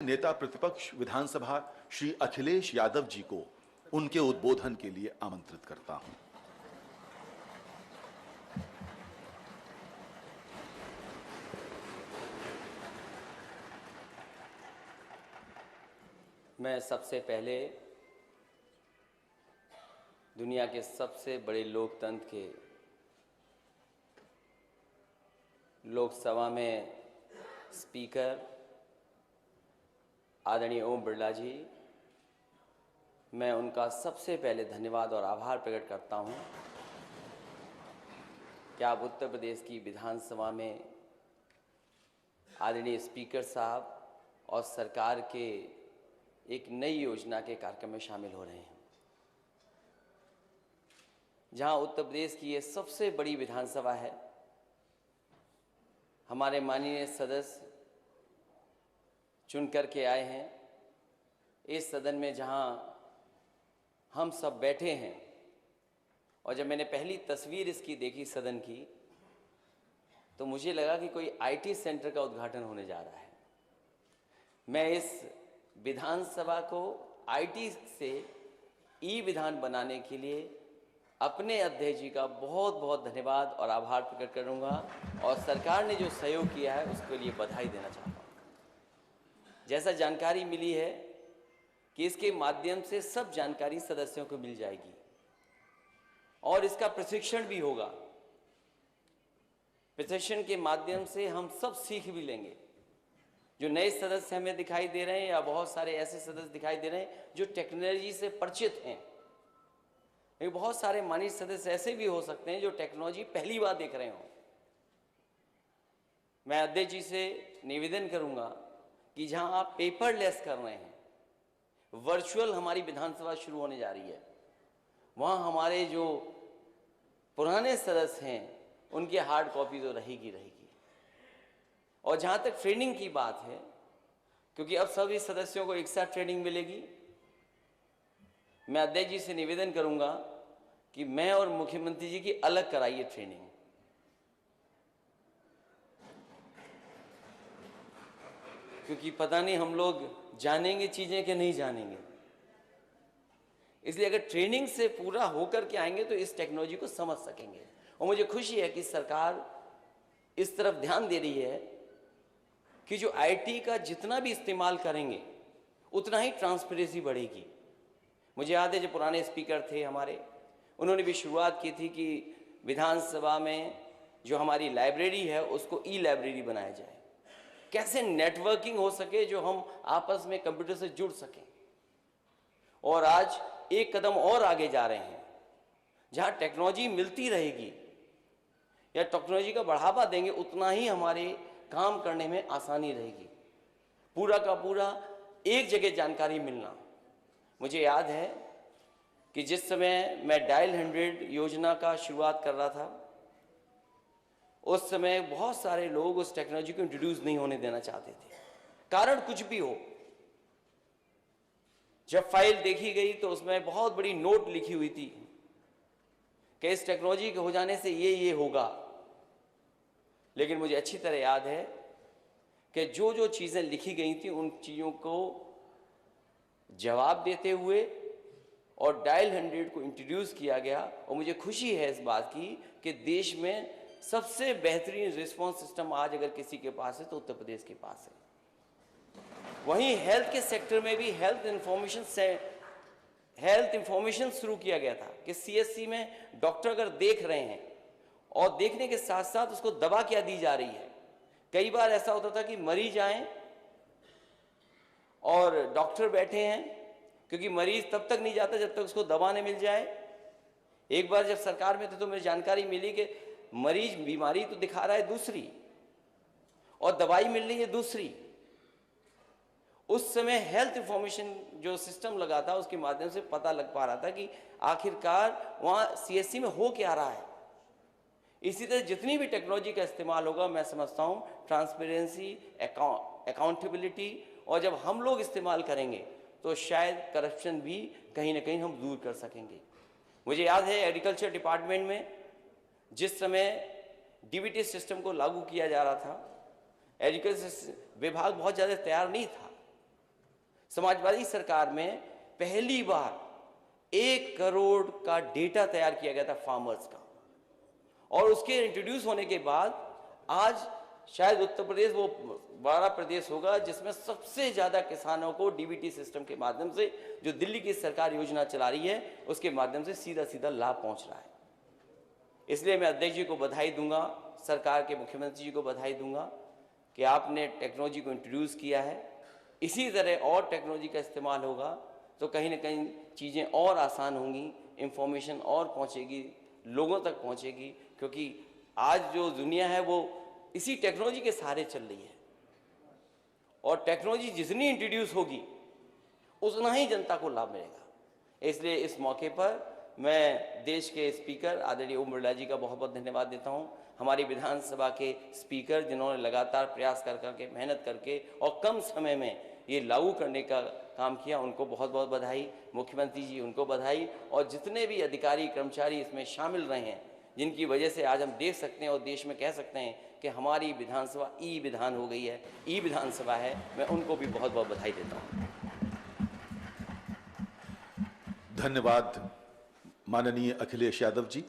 नेता प्रतिपक्ष विधानसभा श्री अखिलेश यादव जी को उनके उद्बोधन के लिए आमंत्रित करता हूं। मैं सबसे पहले दुनिया के सबसे बड़े लोकतंत्र के लोकसभा में स्पीकर आदरणीय ओम बिरला जी, मैं उनका सबसे पहले धन्यवाद और आभार प्रकट करता हूं कि आप उत्तर प्रदेश की विधानसभा में आदरणीय स्पीकर साहब और सरकार के एक नई योजना के कार्यक्रम में शामिल हो रहे हैं, जहां उत्तर प्रदेश की ये सबसे बड़ी विधानसभा है। हमारे माननीय सदस्य चुन करके आए हैं इस सदन में, जहां हम सब बैठे हैं। और जब मैंने पहली तस्वीर इसकी देखी सदन की, तो मुझे लगा कि कोई आईटी सेंटर का उद्घाटन होने जा रहा है। मैं इस विधानसभा को आईटी से ई विधान बनाने के लिए अपने अध्यक्ष जी का बहुत बहुत धन्यवाद और आभार प्रकट करूंगा, और सरकार ने जो सहयोग किया है उसके लिए बधाई देना चाहता हूं। जैसा जानकारी मिली है कि इसके माध्यम से सब जानकारी सदस्यों को मिल जाएगी और इसका प्रशिक्षण भी होगा। प्रशिक्षण के माध्यम से हम सब सीख भी लेंगे। जो नए सदस्य हमें दिखाई दे रहे हैं या बहुत सारे ऐसे सदस्य दिखाई दे रहे हैं जो टेक्नोलॉजी से परिचित हैं, लेकिन बहुत सारे माननीय सदस्य ऐसे भी हो सकते हैं जो टेक्नोलॉजी पहली बार देख रहे हों। मैं अध्यक्ष जी से निवेदन करूंगा कि जहां आप पेपरलेस कर रहे हैं, वर्चुअल हमारी विधानसभा शुरू होने जा रही है, वहां हमारे जो पुराने सदस्य हैं उनकी हार्ड कॉपी तो रहेगी। और जहां तक ट्रेनिंग की बात है, क्योंकि अब सभी सदस्यों को एक साथ ट्रेनिंग मिलेगी, मैं अध्यक्ष जी से निवेदन करूंगा कि मैं और मुख्यमंत्री जी की अलग कराइए ट्रेनिंग। क्योंकि पता नहीं हम लोग जानेंगे चीजें कि नहीं जानेंगे। इसलिए अगर ट्रेनिंग से पूरा होकर के आएंगे तो इस टेक्नोलॉजी को समझ सकेंगे। और मुझे खुशी है कि सरकार इस तरफ ध्यान दे रही है कि जो आईटी का जितना भी इस्तेमाल करेंगे उतना ही ट्रांसपेरेंसी बढ़ेगी। मुझे याद है जो पुराने स्पीकर थे हमारे, उन्होंने भी शुरुआत की थी कि विधानसभा में जो हमारी लाइब्रेरी है उसको ई लाइब्रेरी बनाया जाए, कैसे नेटवर्किंग हो सके, जो हम आपस में कंप्यूटर से जुड़ सकें। और आज एक कदम और आगे जा रहे हैं, जहां टेक्नोलॉजी मिलती रहेगी या टेक्नोलॉजी का बढ़ावा देंगे उतना ही हमारे काम करने में आसानी रहेगी। पूरा का पूरा एक जगह जानकारी मिलना। मुझे याद है कि जिस समय मैं डायल 100 योजना का शुरुआत कर रहा था, उस समय बहुत सारे लोग उस टेक्नोलॉजी को इंट्रोड्यूस नहीं होने देना चाहते थे, कारण कुछ भी हो। जब फाइल देखी गई तो उसमें बहुत बड़ी नोट लिखी हुई थी कि इस टेक्नोलॉजी के हो जाने से ये होगा। लेकिन मुझे अच्छी तरह याद है कि जो जो चीजें लिखी गई थी उन चीजों को जवाब देते हुए और डायल 100 को इंट्रोड्यूस किया गया। और मुझे खुशी है इस बात की कि देश में सबसे बेहतरीन रिस्पांस सिस्टम आज अगर किसी के पास है तो उत्तर प्रदेश के पास है। वहीं हेल्थ के सेक्टर में भी हेल्थ इंफॉर्मेशन शुरू किया गया था कि सीएससी में डॉक्टर अगर देख रहे हैं और देखने के साथ साथ उसको दवा क्या दी जा रही है। कई बार ऐसा होता था कि मरीज आए और डॉक्टर बैठे हैं, क्योंकि मरीज तब तक नहीं जाता जब तक उसको दवा नहीं मिल जाए। एक बार जब सरकार में थे तो मुझे जानकारी मिली कि मरीज बीमारी तो दिखा रहा है दूसरी और दवाई मिल रही है दूसरी। उस समय हेल्थ इंफॉर्मेशन जो सिस्टम लगा था उसके माध्यम से पता लग पा रहा था कि आखिरकार वहां सीएससी में हो क्या रहा है। इसी तरह जितनी भी टेक्नोलॉजी का इस्तेमाल होगा, मैं समझता हूं ट्रांसपेरेंसी, अकाउंटेबिलिटी, और जब हम लोग इस्तेमाल करेंगे तो शायद करप्शन भी कहीं ना कहीं हम दूर कर सकेंगे। मुझे याद है एग्रीकल्चर डिपार्टमेंट में जिस समय डीबीटी सिस्टम को लागू किया जा रहा था, एजुकेशन विभाग बहुत ज़्यादा तैयार नहीं था, समाजवादी सरकार में पहली बार 1 करोड़ का डेटा तैयार किया गया था फार्मर्स का, और उसके इंट्रोड्यूस होने के बाद आज शायद उत्तर प्रदेश वो बड़ा प्रदेश होगा जिसमें सबसे ज्यादा किसानों को डीबीटी सिस्टम के माध्यम से, जो दिल्ली की सरकार योजना चला रही है, उसके माध्यम से सीधा सीधा लाभ पहुंच रहा है। इसलिए मैं अध्यक्ष जी को बधाई दूंगा, सरकार के मुख्यमंत्री जी को बधाई दूंगा कि आपने टेक्नोलॉजी को इंट्रोड्यूस किया है। इसी तरह और टेक्नोलॉजी का इस्तेमाल होगा तो कहीं ना कहीं चीज़ें और आसान होंगी, इंफॉर्मेशन और पहुंचेगी, लोगों तक पहुंचेगी, क्योंकि आज जो दुनिया है वो इसी टेक्नोलॉजी के सहारे चल रही है, और टेक्नोलॉजी जितनी इंट्रोड्यूस होगी उतना ही जनता को लाभ मिलेगा। इसलिए इस मौके पर मैं देश के स्पीकर आदरणीय ओम बिरला जी का बहुत बहुत धन्यवाद देता हूं, हमारी विधानसभा के स्पीकर जिन्होंने लगातार प्रयास कर करके, मेहनत करके और कम समय में ये लागू करने का काम किया, उनको बहुत बहुत बधाई। मुख्यमंत्री जी उनको बधाई, और जितने भी अधिकारी कर्मचारी इसमें शामिल रहे हैं, जिनकी वजह से आज हम देख सकते हैं और देश में कह सकते हैं कि हमारी विधानसभा ई विधान हो गई है, ई विधानसभा है, मैं उनको भी बहुत बहुत बधाई देता हूँ। धन्यवाद माननीय अखिलेश यादव जी।